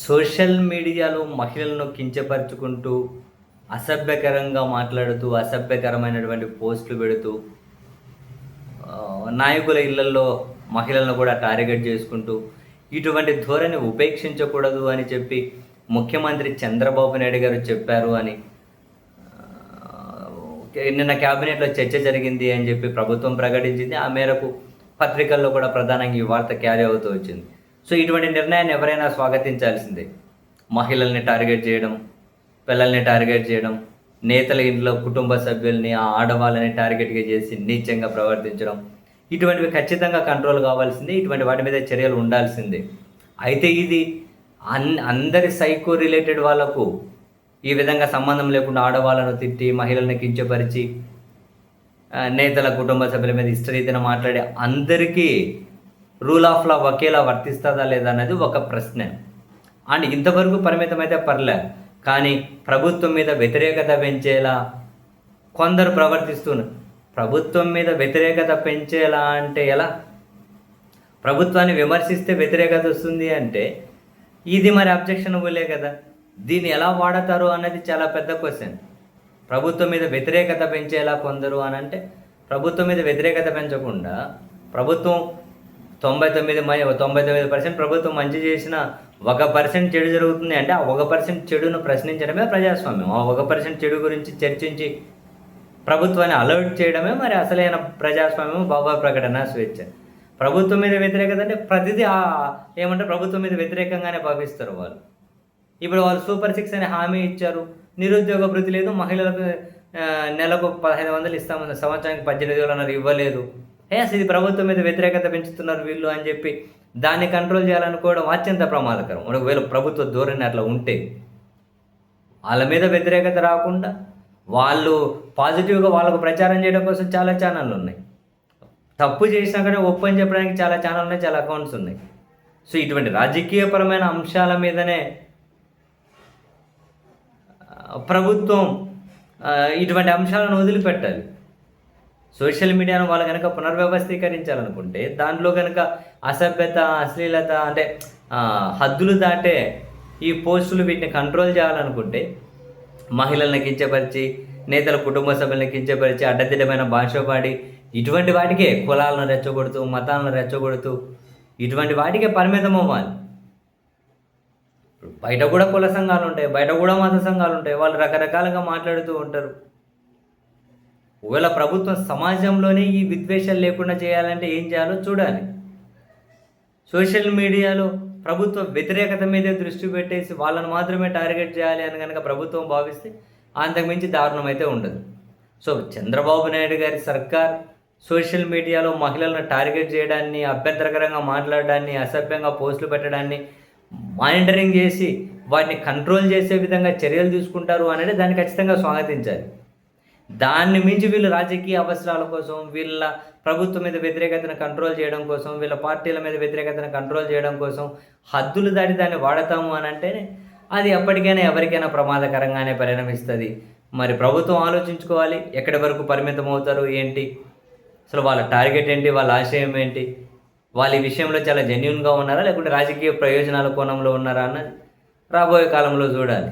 Social మీడియాలో మహిళలను కించపరుచుకుంటూ, అసభ్యకరంగా మాట్లాడుతూ, అసభ్యకరమైనటువంటి పోస్టులు పెడుతూ, నాయకుల ఇళ్లల్లో మహిళలను కూడా టార్గెట్ చేసుకుంటూ, ఇటువంటి ధోరణి ఉపేక్షించకూడదు అని చెప్పి ముఖ్యమంత్రి చంద్రబాబు నాయుడు గారు చెప్పారు అని నిన్న క్యాబినెట్‌లో చర్చ జరిగింది అని చెప్పి ప్రభుత్వం ప్రకటించింది. ఆ మేరకు పత్రికల్లో కూడా ప్రధానంగా ఈ వార్త క్యారీ అవుతూ వచ్చింది. సో ఇటువంటి నిర్ణయాన్ని ఎవరైనా స్వాగతించాల్సిందే. మహిళల్ని టార్గెట్ చేయడం, పిల్లల్ని టార్గెట్ చేయడం, నేతల ఇంట్లో కుటుంబ సభ్యుల్ని, ఆ ఆడవాళ్ళని టార్గెట్‌గా చేసి నీచంగా ప్రవర్తించడం, ఇటువంటివి ఖచ్చితంగా కంట్రోల్ కావాల్సిందే. ఇటువంటి వాటి మీద చర్యలు ఉండాల్సిందే. అయితే ఇది అందరి సైకో రిలేటెడ్ వాళ్ళకు ఈ విధంగా సంబంధం లేకుండా ఆడవాళ్ళను తిట్టి, మహిళల్ని కించపరిచి, నేతల కుటుంబ సభ్యుల మీద ఇష్టరీతిన మాట్లాడే అందరికీ రూల్ ఆఫ్ లా ఒకేలా వర్తిస్తుందా లేదా అన్నది ఒక ప్రశ్న. అండ్ ఇంతవరకు పరిమితమైతే పర్లే, కానీ ప్రభుత్వం మీద వ్యతిరేకత పెంచేలా కొందరు ప్రవర్తిస్తున్నారు. ప్రభుత్వం మీద వ్యతిరేకత పెంచేలా అంటే ఎలా? ప్రభుత్వాన్ని విమర్శిస్తే వ్యతిరేకత వస్తుంది అంటే ఇది మరి అబ్జెక్షనబులే కదా. దీన్ని ఎలా వాడతారు అన్నది చాలా పెద్ద క్వశ్చన్. ప్రభుత్వం మీద వ్యతిరేకత పెంచేలా కొందరు అని అంటే, ప్రభుత్వం మీద వ్యతిరేకత పెంచకుండా ప్రభుత్వం 99% ప్రభుత్వం మంచి చేసిన 1% చెడు జరుగుతుంది అంటే ఆ 1% చెడును ప్రశ్నించడమే ప్రజాస్వామ్యం. ఆ 1% చెడు గురించి చర్చించి ప్రభుత్వాన్ని అలర్ట్ చేయడమే మరి అసలైన ప్రజాస్వామ్యం, భావ ప్రకటన స్వేచ్ఛ. ప్రభుత్వం మీద వ్యతిరేకత అంటే ప్రతిదీ ఏమంటారు, ప్రభుత్వం మీద వ్యతిరేకంగానే భావిస్తారు వాళ్ళు. ఇప్పుడు వాళ్ళు సూపర్ 6 అనే హామీ ఇచ్చారు. నిరుద్యోగ భృతి లేదు, మహిళలకు నెలకు 1500 ఇస్తామని, సంవత్సరానికి 18,000 అన్నారు, ఇవ్వలేదు. అసలు ఇది ప్రభుత్వం మీద వ్యతిరేకత పెంచుతున్నారు వీళ్ళు అని చెప్పి దాన్ని కంట్రోల్ చేయాలనుకోవడం అత్యంత ప్రమాదకరం. ఒకవేళ ప్రభుత్వ ధోరణి అట్లా ఉంటే వాళ్ళ మీద వ్యతిరేకత రాకుండా వాళ్ళు పాజిటివ్గా వాళ్ళకు ప్రచారం చేయడం కోసం చాలా ఛానళ్ళు ఉన్నాయి. తప్పు చేసినా కానీ ఒప్పు అని చెప్పడానికి చాలా ఛానల్ ఉన్నాయి, చాలా అకౌంట్స్ ఉన్నాయి. సో ఇటువంటి రాజకీయపరమైన అంశాల మీదనే ప్రభుత్వం ఇటువంటి అంశాలను వదిలిపెట్టాలి. సోషల్ మీడియాను వాళ్ళు కనుక పునర్వ్యవస్థీకరించాలనుకుంటే దాంట్లో కనుక అసభ్యత, అశ్లీలత అంటే హద్దులు దాటే ఈ పోస్టులు వీటిని కంట్రోల్ చేయాలనుకుంటే మహిళలను కించపరిచి, నేతల కుటుంబ సభ్యులను కించపరిచి, అడ్డదిడ్డమైన భాష పాడి, ఇటువంటి వాటికే కులాలను రెచ్చగొడుతూ, మతాలను రెచ్చగొడుతూ, ఇటువంటి వాటికే పరిమితం అవ్వాలి. బయట కూడా కుల సంఘాలు ఉంటాయి, బయట కూడా మత సంఘాలు ఉంటాయి, వాళ్ళు రకరకాలుగా మాట్లాడుతూ ఉంటారు. ఒకవేళ ప్రభుత్వం సమాజంలోనే ఈ విద్వేషాలు లేకుండా చేయాలంటే ఏం చేయాలో చూడాలి. సోషల్ మీడియాలో ప్రభుత్వ వ్యతిరేకత మీదే దృష్టి పెట్టేసి వాళ్ళను మాత్రమే టార్గెట్ చేయాలి అని కనుక ప్రభుత్వం భావిస్తే అంతకుమించి దారుణం అయితే ఉండదు. సో చంద్రబాబు నాయుడు గారి సర్కార్ సోషల్ మీడియాలో మహిళలను టార్గెట్ చేయడాన్ని, అభ్యంతరకరంగా మాట్లాడడాన్ని, అసభ్యంగా పోస్టులు పెట్టడాన్ని మానిటరింగ్ చేసి వాటిని కంట్రోల్ చేసే విధంగా చర్యలు తీసుకుంటారు అనేది దాన్ని ఖచ్చితంగా స్వాగతించాలి. దాన్ని మించి వీళ్ళు రాజకీయ అవసరాల కోసం, వీళ్ళ ప్రభుత్వం మీద వ్యతిరేకతను కంట్రోల్ చేయడం కోసం, వీళ్ళ పార్టీల మీద వ్యతిరేకతను కంట్రోల్ చేయడం కోసం హద్దులు దాటి దాన్ని వాడతాము అని అంటేనే అది ఎప్పటికైనా ఎవరికైనా ప్రమాదకరంగానే పరిణమిస్తుంది. మరి ప్రభుత్వం ఆలోచించుకోవాలి, ఎక్కడి వరకు పరిమితం అవుతారు ఏంటి, అసలు వాళ్ళ టార్గెట్ ఏంటి, వాళ్ళ ఆశయం ఏంటి, వాళ్ళు ఈ విషయంలో చాలా జెన్యూన్గా ఉన్నారా లేకుంటే రాజకీయ ప్రయోజనాల కోణంలో ఉన్నారా అన్నది రాబోయే కాలంలో చూడాలి.